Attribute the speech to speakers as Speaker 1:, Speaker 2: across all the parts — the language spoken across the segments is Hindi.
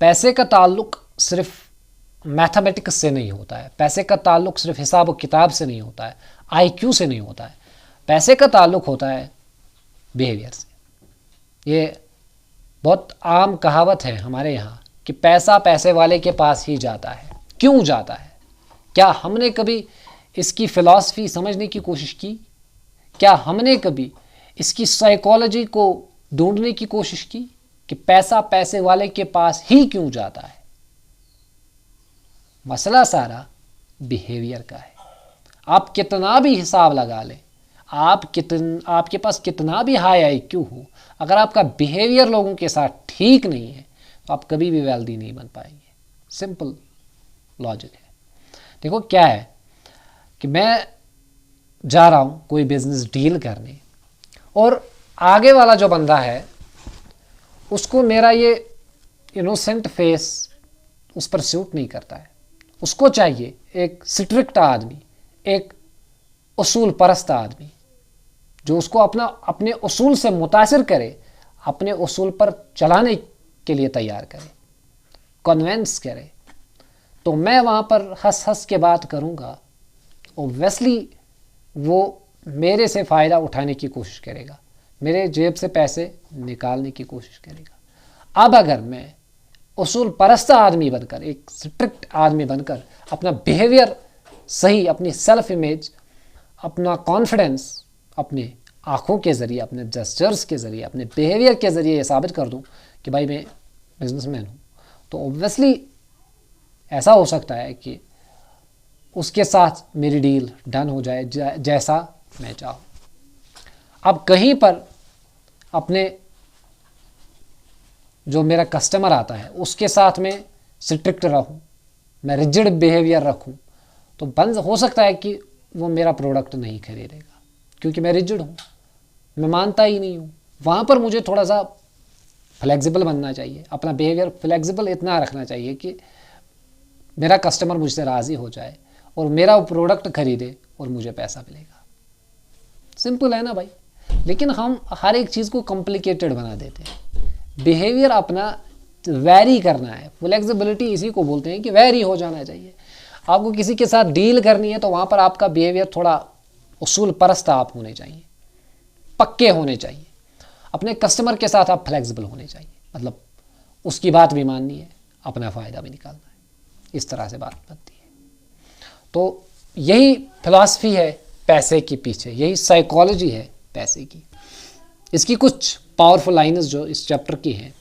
Speaker 1: पैसे का ताल्लुक सिर्फ मैथमेटिक्स से नहीं होता है, पैसे का ताल्लुक सिर्फ हिसाब और किताब से नहीं होता है, आईक्यू से नहीं होता है। पैसे का ताल्लुक होता है बिहेवियर से। ये बहुत आम कहावत है हमारे यहाँ कि पैसा पैसे वाले के पास ही जाता है। क्यों जाता है? क्या हमने कभी इसकी फ़िलॉसफी समझने की कोशिश की? क्या हमने कभी इसकी साइकोलॉजी को ढूंढने की कोशिश की कि पैसा पैसे वाले के पास ही क्यों जाता है? मसला सारा बिहेवियर का है। आप कितना भी हिसाब लगा लें, आपके पास कितना भी हाई आईक्यू हो, अगर आपका बिहेवियर लोगों के साथ ठीक नहीं है तो आप कभी भी वेल्दी नहीं बन पाएंगे। सिंपल लॉजिक है। देखो क्या है कि मैं जा रहा हूँ कोई बिजनेस डील करने, और आगे वाला जो बंदा है उसको मेरा ये इनोसेंट फेस उस पर सूट नहीं करता है। उसको चाहिए एक स्ट्रिक्ट आदमी, एक उसूल परस्त आदमी जो उसको अपने उसूल से मुतासिर करे, अपने उसूल पर चलाने के लिए तैयार करे, कन्वेंस करे। तो मैं वहाँ पर हंस हंस के बात करूँगा, ओब्वियसली वो मेरे से फ़ायदा उठाने की कोशिश करेगा, मेरे जेब से पैसे निकालने की कोशिश करेगा। अब अगर मैं उसूल परस्त आदमी बनकर, एक स्ट्रिक्ट आदमी बनकर अपना बिहेवियर सही, अपनी सेल्फ इमेज, अपना कॉन्फिडेंस अपने आँखों के ज़रिए, अपने जेस्चर्स के ज़रिए, अपने बिहेवियर के ज़रिए ये साबित कर दूं कि भाई मैं बिजनेसमैन हूँ, तो ऑब्वियसली ऐसा हो सकता है कि उसके साथ मेरी डील डन हो जाए जैसा मैं चाहूँ। अब कहीं पर अपने जो मेरा कस्टमर आता है उसके साथ में स्ट्रिक्ट रहूँ, मैं रिजिड बिहेवियर रखूँ, तो बंद हो सकता है कि वो मेरा प्रोडक्ट नहीं खरीदेगा, क्योंकि मैं रिजिड हूँ, मैं मानता ही नहीं हूँ। वहाँ पर मुझे थोड़ा सा फ्लेक्सिबल बनना चाहिए, अपना बिहेवियर फ्लेक्सिबल इतना रखना चाहिए कि मेरा कस्टमर मुझसे राज़ी हो जाए और मेरा वो प्रोडक्ट खरीदे और मुझे पैसा मिलेगा। सिंपल है ना भाई। लेकिन हम हर एक चीज़ को कॉम्प्लिकेटेड बना देते हैं। बिहेवियर अपना वैरी करना है, फ्लेक्सिबिलिटी इसी को बोलते हैं कि वैरी हो जाना चाहिए। आपको किसी के साथ डील करनी है तो वहाँ पर आपका बिहेवियर थोड़ा उसूल परस्त आप होने चाहिए, पक्के होने चाहिए। अपने कस्टमर के साथ आप फ्लेक्सिबल होने चाहिए, मतलब उसकी बात भी माननी है, अपना फ़ायदा भी निकालना है। इस तरह से बात बनती है। तो यही फिलॉसफी है पैसे के पीछे, यही साइकोलॉजी है पैसे की। इसकी कुछ पावरफुल लाइन्स जो इस चैप्टर की हैं,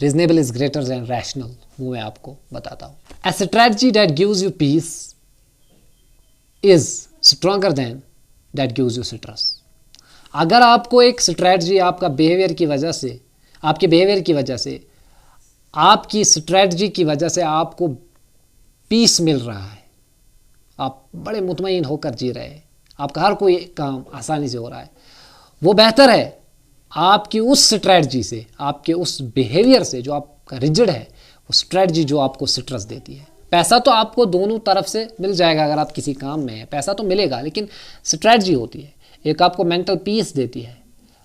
Speaker 1: reasonable is greater than rational, वो मैं आपको बताता हूँ। A strategy that gives you peace is stronger than that gives you stress. अगर आपको एक स्ट्रेटजी आपका बिहेवियर की वजह से, आपके बिहेवियर की वजह से, आपकी स्ट्रेटजी की वजह से आपको पीस मिल रहा है, आप बड़े मुतमईन होकर जी रहे हैं, आपका हर कोई काम आसानी से हो रहा है, वो बेहतर है आपकी उस स्ट्रेटजी से, आपके उस बिहेवियर से जो आपका रिजिड है, वो स्ट्रेटजी जो आपको स्ट्रेस देती है। पैसा तो आपको दोनों तरफ से मिल जाएगा, अगर आप किसी काम में हैं पैसा तो मिलेगा, लेकिन स्ट्रेटजी होती है, एक आपको मेंटल पीस देती है,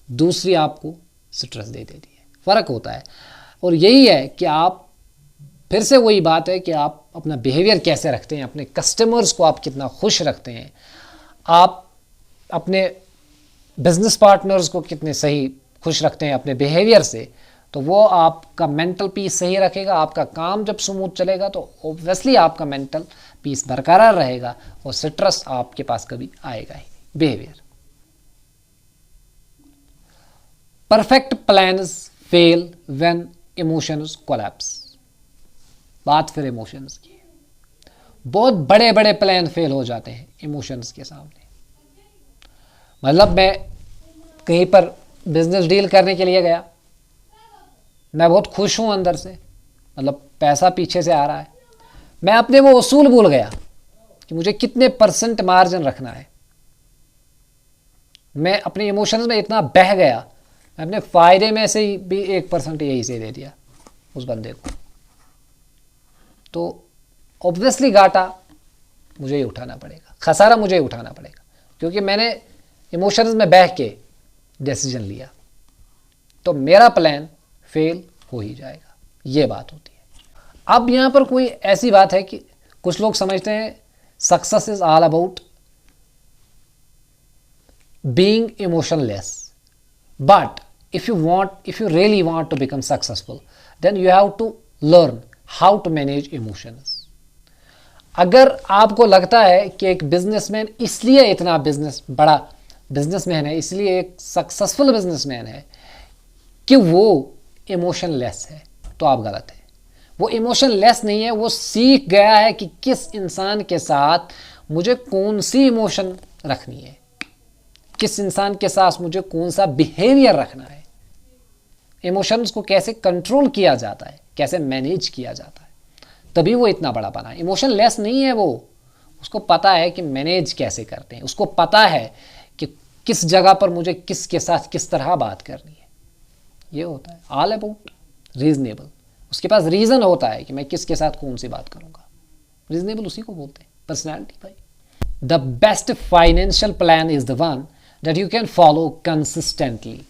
Speaker 1: दूसरी आपको स्ट्रेस दे देती है, फ़र्क होता है। और यही है कि आप, फिर से वही बात है कि आप अपना बिहेवियर कैसे रखते हैं, अपने कस्टमर्स को आप कितना खुश रखते हैं, आप अपने बिजनेस पार्टनर्स को कितने सही खुश रखते हैं अपने बिहेवियर से, तो वो आपका मेंटल पीस सही रखेगा। आपका काम जब स्मूथ चलेगा तो ऑब्वियसली आपका मेंटल पीस बरकरार रहेगा और स्ट्रेस आपके पास कभी आएगा ही। Behaviour. Perfect plans fail when emotions collapse. बात फिर इमोशंस की। बहुत बड़े बड़े प्लान फेल हो जाते हैं इमोशंस के सामने। मतलब मैं कहीं पर बिजनेस डील करने के लिए गया, मैं बहुत खुश हूं अंदर से, मतलब पैसा पीछे से आ रहा है, मैं अपने वो उसूल भूल गया कि मुझे कितने % मार्जिन रखना है। मैं अपने इमोशंस में इतना बह गया, मैं अपने फ़ायदे में से ही भी 1% यही से दे दिया उस बंदे को, तो ऑब्वियसली घाटा मुझे ही उठाना पड़ेगा, खसारा मुझे ही उठाना पड़ेगा, क्योंकि मैंने इमोशंस में बह के डिसीजन लिया, तो मेरा प्लान फेल हो ही जाएगा। ये बात होती है। अब यहाँ पर कोई ऐसी बात है कि कुछ लोग समझते हैं success is all about being emotionless, but if you really want to become successful, then you have to learn how to manage emotions. अगर आपको लगता है कि एक बिजनेसमैन इसलिए इतना बड़ा बिजनेसमैन है, इसलिए एक सक्सेसफुल बिजनेसमैन है कि वो इमोशनलेस है, तो आप गलत है। वो इमोशनलेस नहीं है, वो सीख गया है कि किस इंसान के साथ मुझे कौन सी इमोशन रखनी है, किस इंसान के साथ मुझे कौन सा बिहेवियर रखना है, इमोशंस को कैसे कंट्रोल किया जाता है, कैसे मैनेज किया जाता है, तभी वो इतना बड़ा बना। इमोशन लेस नहीं है वो, उसको पता है कि मैनेज कैसे करते हैं, उसको पता है कि किस जगह पर मुझे किसके साथ किस तरह बात करनी है। ये होता है ऑल अबाउट रीजनेबल। उसके पास रीज़न होता है कि मैं किसके साथ कौन सी बात करूँगा। रीजनेबल उसी को बोलते हैं, पर्सनैलिटी भाई। The best financial plan is the one that you can follow consistently.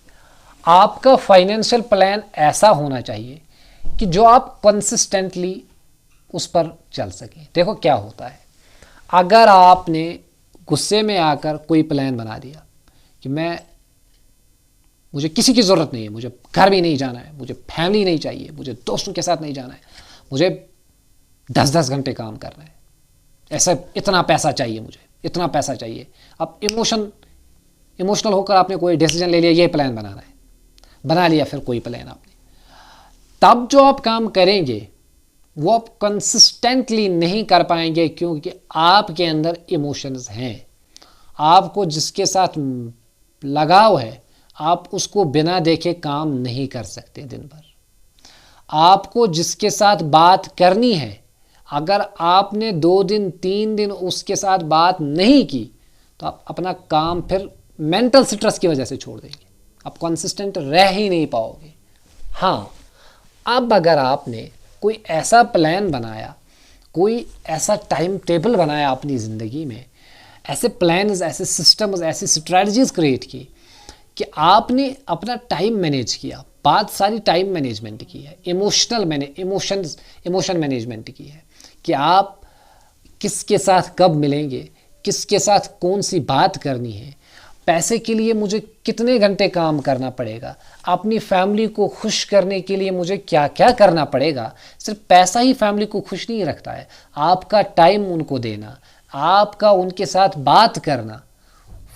Speaker 1: आपका फाइनेंशियल प्लान ऐसा होना चाहिए कि जो आप कंसिस्टेंटली उस पर चल सकें। देखो क्या होता है, अगर आपने गुस्से में आकर कोई प्लान बना दिया कि मुझे किसी की ज़रूरत नहीं है, मुझे घर भी नहीं जाना है, मुझे फैमिली नहीं चाहिए, मुझे दोस्तों के साथ नहीं जाना है, मुझे 10-10 घंटे काम करना है, ऐसा इतना पैसा चाहिए, मुझे इतना पैसा चाहिए। अब इमोशनल होकर आपने कोई डिसीजन ले लिया, ये प्लान बनाना है, बना लिया फिर कोई प्लान आपने, तब जो आप काम करेंगे वो आप कंसिस्टेंटली नहीं कर पाएंगे, क्योंकि आपके अंदर इमोशंस हैं। आपको जिसके साथ लगाव है आप उसको बिना देखे काम नहीं कर सकते दिन भर। आपको जिसके साथ बात करनी है, अगर आपने 2 दिन 3 दिन उसके साथ बात नहीं की तो आप अपना काम फिर मेंटल स्ट्रेस की वजह से छोड़ देंगे, आप कंसिस्टेंट रह ही नहीं पाओगे। हाँ, अब अगर आपने कोई ऐसा प्लान बनाया, कोई ऐसा टाइम टेबल बनाया अपनी ज़िंदगी में, ऐसे प्लान्स, ऐसे सिस्टम्स, ऐसी स्ट्रेटजीज क्रिएट की कि आपने अपना टाइम मैनेज किया, बात सारी टाइम मैनेजमेंट की है, इमोशन मैनेजमेंट की है कि आप किसके साथ कब मिलेंगे, किसके साथ कौन सी बात करनी है, पैसे के लिए मुझे कितने घंटे काम करना पड़ेगा, अपनी फैमिली को खुश करने के लिए मुझे क्या क्या करना पड़ेगा। सिर्फ पैसा ही फैमिली को खुश नहीं रखता है, आपका टाइम उनको देना, आपका उनके साथ बात करना,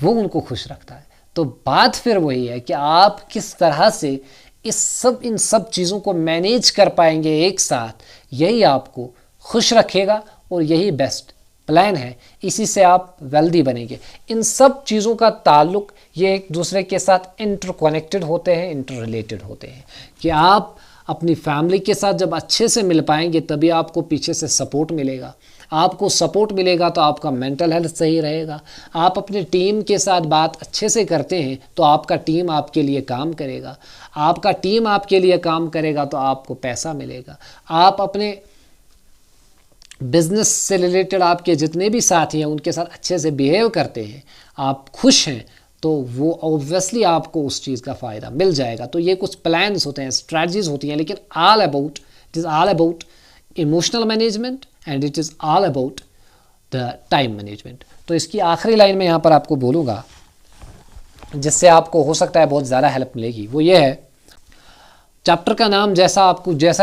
Speaker 1: वो उनको खुश रखता है। तो बात फिर वही है कि आप किस तरह से इन सब चीज़ों को मैनेज कर पाएंगे एक साथ, यही आपको खुश रखेगा और यही बेस्ट प्लान है। इसी से आप वेल्दी बनेंगे। इन सब चीज़ों का ताल्लुक ये एक दूसरे के साथ इंटरकनेक्टेड होते हैं, इंटर रिलेटेड होते हैं कि आप अपनी फैमिली के साथ जब अच्छे से मिल पाएंगे तभी आपको पीछे से सपोर्ट मिलेगा। आपको सपोर्ट मिलेगा तो आपका मेंटल हेल्थ सही रहेगा। आप अपनी टीम के साथ बात अच्छे से करते हैं तो आपका टीम आपके लिए काम करेगा, आपका टीम आपके लिए काम करेगा तो आपको पैसा मिलेगा। आप अपने बिजनेस से रिलेटेड आपके जितने भी साथी हैं उनके साथ अच्छे से बिहेव करते हैं, आप खुश हैं, तो वो ऑब्वियसली आपको उस चीज़ का फ़ायदा मिल जाएगा। तो ये कुछ प्लान्स होते हैं, स्ट्रैटेजीज होती हैं, लेकिन it is all about emotional management and it is all about the time management. तो इसकी आखिरी लाइन में यहाँ पर आपको बोलूँगा जिससे आपको हो सकता है बहुत ज़्यादा हेल्प मिलेगी, वो ये है, चैप्टर का नाम जैसा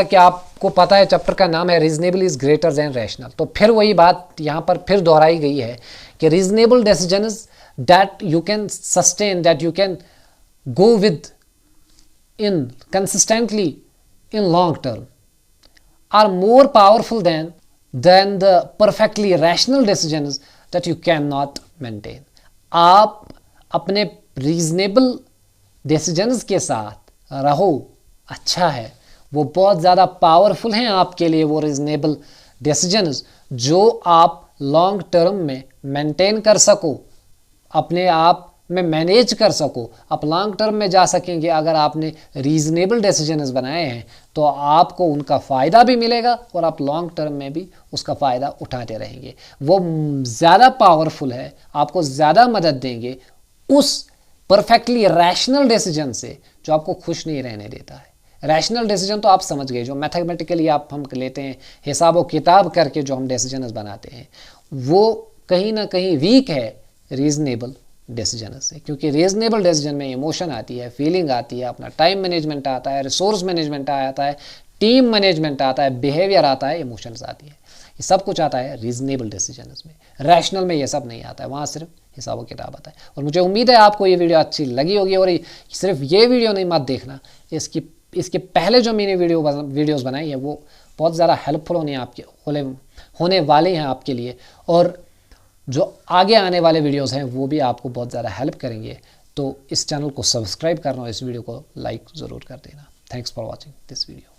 Speaker 1: कि आपको पता है चैप्टर का नाम है reasonable is greater than rational. तो फिर वही बात यहाँ पर फिर दोहराई गई है कि reasonable decisions that you can sustain, that you can go with in consistently in long term are more powerful than the perfectly rational decisions that you cannot maintain. आप अपने रीजनेबल डिसीजंस के साथ रहो, अच्छा है, वो बहुत ज़्यादा पावरफुल हैं आपके लिए वो रीजनेबल डिसीजंस जो आप लॉन्ग टर्म में मेंटेन कर सको, अपने आप में मैनेज कर सको। आप लॉन्ग टर्म में जा सकेंगे अगर आपने रीजनेबल डिसीजंस बनाए हैं, तो आपको उनका फ़ायदा भी मिलेगा और आप लॉन्ग टर्म में भी उसका फ़ायदा उठाते रहेंगे। वो ज़्यादा पावरफुल है, आपको ज़्यादा मदद देंगे उस परफेक्टली रैशनल डिसीजन से जो आपको खुश नहीं रहने देता है। रैशनल डिसीजन तो आप समझ गए, जो मैथमेटिकली आप हम लेते हैं, हिसाब किताब करके जो हम डिसीजन बनाते हैं, वो कहीं ना कहीं वीक है रीजनेबल डिसीजन से, क्योंकि रीजनेबल डिसीजन में इमोशन आती है, फीलिंग आती है, अपना टाइम मैनेजमेंट आता है, रिसोर्स मैनेजमेंट आता है, टीम मैनेजमेंट आता है, बिहेवियर आता है, इमोशंस आती है, ये सब कुछ आता है रीजनेबल डिसीजन में। रैशनल में ये सब नहीं आता है, वहाँ सिर्फ हिसाब किताब आता है। और मुझे उम्मीद है आपको ये वीडियो अच्छी लगी होगी, और सिर्फ ये वीडियो नहीं मत देखना, इसके पहले जो मैंने वीडियोज़ बनाई है वो बहुत ज़्यादा हेल्पफुल होने वाले हैं आपके लिए, और जो आगे आने वाले वीडियोस हैं वो भी आपको बहुत ज़्यादा हेल्प करेंगे। तो इस चैनल को सब्सक्राइब करना और इस वीडियो को लाइक ज़रूर कर देना। Thanks for watching this video.